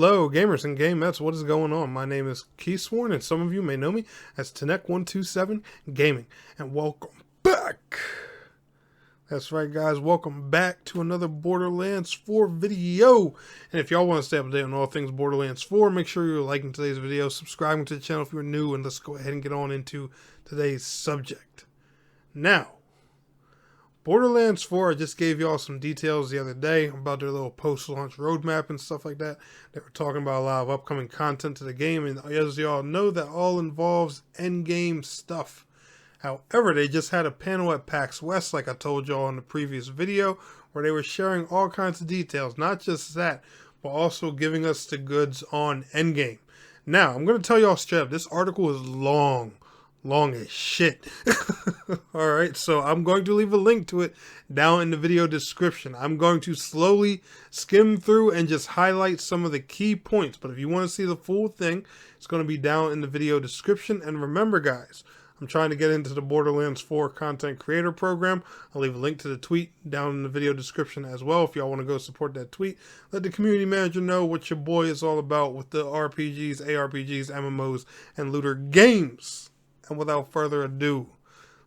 Hello, gamers and gamettes. What is going on? My name is Keysworn, and some of you may know me as Tenek127 Gaming. And welcome back. That's right, guys. Welcome back to another Borderlands 4 video. And if y'all want to stay up to date on all things Borderlands 4, make sure you're liking today's video, subscribing to the channel if you're new, and let's go ahead and get on into today's subject. Now, Borderlands 4, I just gave y'all some details the other day about their little post-launch roadmap and stuff like that. They were talking about a lot of upcoming content to the game, and as y'all know, that all involves endgame stuff. However, they just had a panel at PAX West, like I told y'all in the previous video, where they were sharing all kinds of details. Not just that, but also giving us the goods on endgame. Now, I'm going to tell y'all straight up, this article is long as shit. Alright, so I'm going to leave a link to it down in the video description. I'm going to slowly skim through and just highlight some of the key points. But if you want to see the full thing, it's going to be down in the video description. And remember, guys, I'm trying to get into the Borderlands 4 content creator program. I'll leave a link to the tweet down in the video description as well. If y'all want to go support that tweet, let the community manager know what your boy is all about with the RPGs, ARPGs, MMOs, and looter games. And without further ado,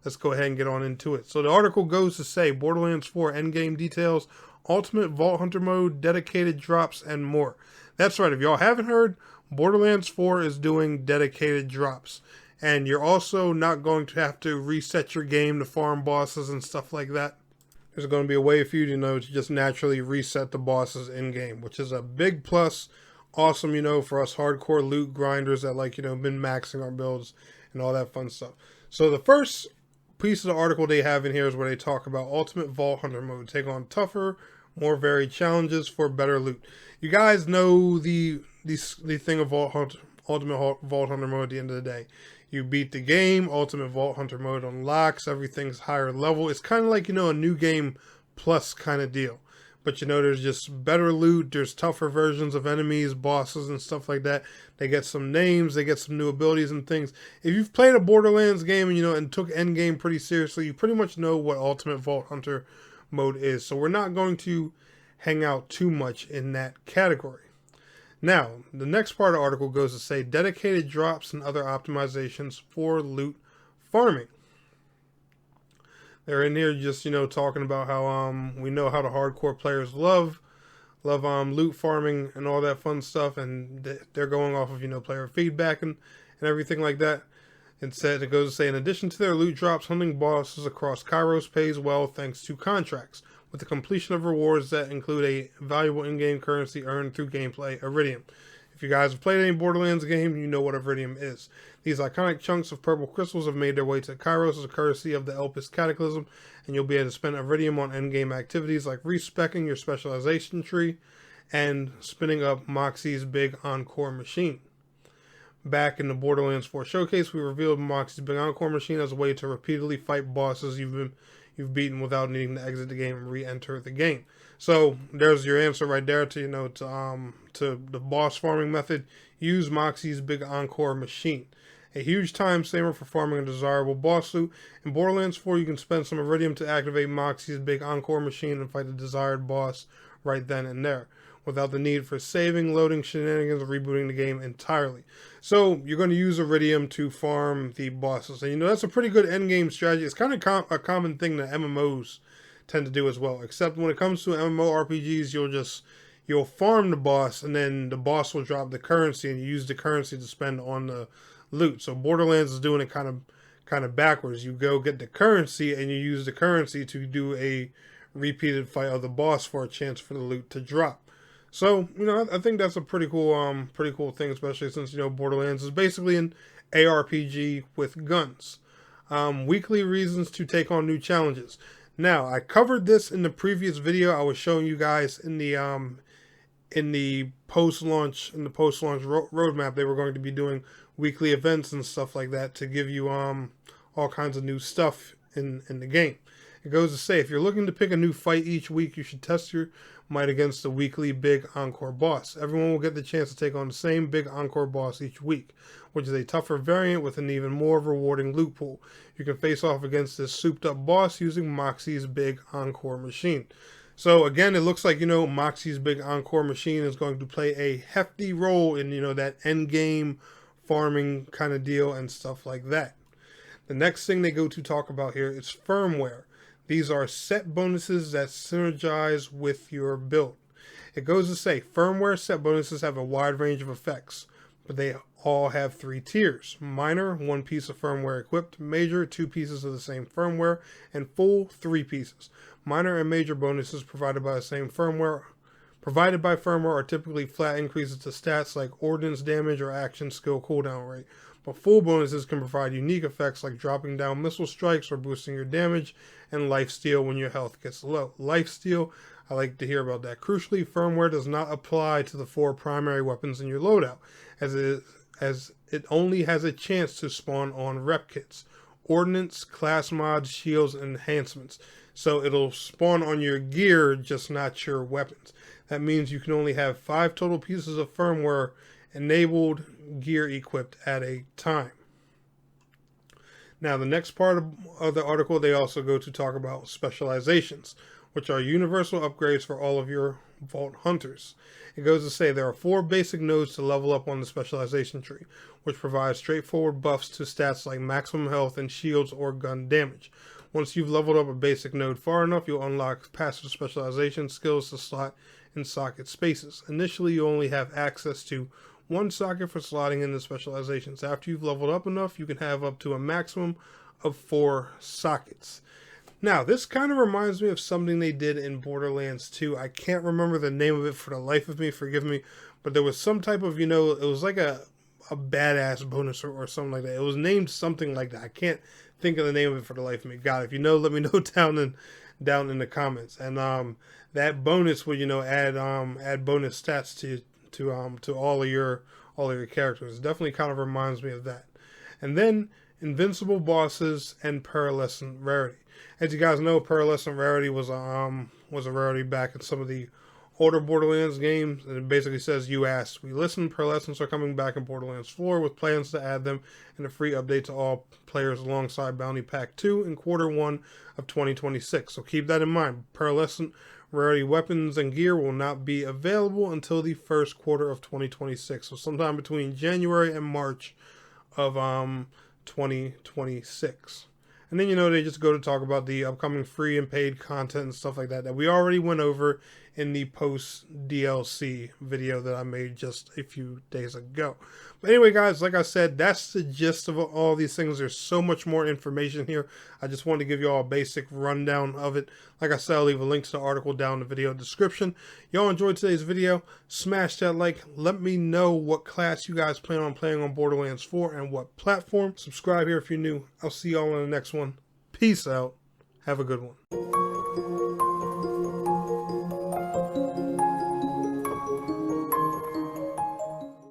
let's go ahead and get on into it. So the article goes to say Borderlands 4 endgame details, ultimate Vault Hunter mode, dedicated drops, and more. That's right, if y'all haven't heard, Borderlands 4 is doing dedicated drops. And you're also not going to have to reset your game to farm bosses and stuff like that. There's going to be a way for you to just naturally reset the bosses in-game, which is a big plus. Awesome, for us hardcore loot grinders that been maxing our builds and all that fun stuff. So the first piece of the article they have in here is where they talk about Ultimate Vault Hunter mode. Take on tougher, more varied challenges for better loot. You guys know the thing of Ultimate Vault Hunter mode at the end of the day. You beat the game, Ultimate Vault Hunter mode unlocks, everything's higher level. It's kind of like, a new game plus kind of deal. But there's just better loot, there's tougher versions of enemies, bosses, and stuff like that. They get some names, they get some new abilities and things. If you've played a Borderlands game and and took endgame pretty seriously, you pretty much know what Ultimate Vault Hunter mode is. So we're not going to hang out too much in that category. Now, the next part of the article goes to say dedicated drops and other optimizations for loot farming. They're in here just, talking about how we know how the hardcore players love loot farming and all that fun stuff, and they're going off of, player feedback and everything like that. Instead, it goes to say, in addition to their loot drops, hunting bosses across Kairos pays well thanks to contracts, with the completion of rewards that include a valuable in-game currency earned through gameplay, Iridium. If you guys have played any Borderlands game, you know what Iridium is. These iconic chunks of purple crystals have made their way to Kairos as a courtesy of the Elpis Cataclysm, and you'll be able to spend Iridium on endgame activities like respecking your specialization tree and spinning up Moxxi's big encore machine. Back in the Borderlands 4 showcase, we revealed Moxxi's big encore machine as a way to repeatedly fight bosses you've beaten without needing to exit the game and re-enter the game. So there's your answer right there to to the boss farming method. Use Moxxi's big encore machine. A huge time saver for farming a desirable boss loot. In Borderlands 4, you can spend some Iridium to activate Moxxi's big encore machine and fight the desired boss right then and there, without the need for saving, loading shenanigans, or rebooting the game entirely. So you're going to use Iridium to farm the bosses. And that's a pretty good endgame strategy. It's kind of a common thing that MMOs tend to do as well. Except when it comes to MMORPGs, you'll farm the boss, and then the boss will drop the currency, and you use the currency to spend on the loot. So Borderlands is doing it kind of backwards. You go get the currency, and you use the currency to do a repeated fight of the boss for a chance for the loot to drop. So, I think that's a pretty cool thing, especially since, Borderlands is basically an ARPG with guns. Weekly reasons to take on new challenges. Now, I covered this in the previous video. I was showing you guys in the post-launch roadmap. They were going to be doing weekly events and stuff like that to give you all kinds of new stuff in the game. It goes to say, if you're looking to pick a new fight each week, you should test your might against the weekly big encore boss. Everyone will get the chance to take on the same big encore boss each week, which is a tougher variant with an even more rewarding loot pool. You can face off against this souped up boss using Moxxi's big encore machine. So again, it looks like, Moxxi's big Encore machine is going to play a hefty role in, that Endgame farming kind of deal and stuff like that. The next thing they go to talk about here is firmware. These are set bonuses that synergize with your build. It goes to say, firmware set bonuses have a wide range of effects, but they all have 3 tiers. Minor, 1 piece of firmware equipped. Major, 2 pieces of the same firmware. And full, 3 pieces. Minor and major bonuses provided by firmware are typically flat increases to stats like ordnance damage or action skill cooldown rate. But full bonuses can provide unique effects like dropping down missile strikes or boosting your damage and lifesteal when your health gets low. Lifesteal, I like to hear about that. Crucially, firmware does not apply to the 4 primary weapons in your loadout, as it only has a chance to spawn on rep kits, ordnance, class mods, shields, and enhancements. So it'll spawn on your gear, just not your weapons. That means you can only have 5 total pieces of firmware enabled gear equipped at a time. Now, the next part of the article, they also go to talk about specializations, which are universal upgrades for all of your vault hunters. It goes to say there are 4 basic nodes to level up on the specialization tree, which provides straightforward buffs to stats like maximum health and shields or gun damage. Once you've leveled up a basic node far enough, you'll unlock passive specialization skills to slot in socket spaces. Initially, you only have access to 1 socket for slotting in the specializations. After you've leveled up enough, you can have up to a maximum of 4 sockets. Now, this kind of reminds me of something they did in Borderlands 2. I can't remember the name of it for the life of me, forgive me, but there was some type of, it was like a badass bonus or something like that. It was named something like that. I can't think of the name of it for the life of me. God, if you know, let me know down in the comments. And that bonus would, add bonus stats to all of your characters. It definitely kind of reminds me of that. And then invincible bosses and pearlescent rarity. As you guys know, pearlescent rarity was a rarity back in some of the older Borderlands games, and it basically says, "You asked, we listened. Pearlescents are coming back in Borderlands 4 with plans to add them in a free update to all players alongside Bounty Pack 2 in Q1 of 2026. So keep that in mind. Pearlescent rarity weapons and gear will not be available until the first quarter of 2026. So sometime between January and March of 2026. And then, they just go to talk about the upcoming free and paid content and stuff like that we already went over in the post DLC video that I made just a few days ago. But anyway, guys, like I said, that's the gist of all these things. There's so much more information here. I just wanted to give you all a basic rundown of it. Like I said, I'll leave a link to the article down in the video description. Y'all enjoyed today's video, smash that like. Let me know what class you guys plan on playing on Borderlands 4 and what platform. Subscribe here if you're new. I'll see y'all in the next one. Peace out. Have a good one.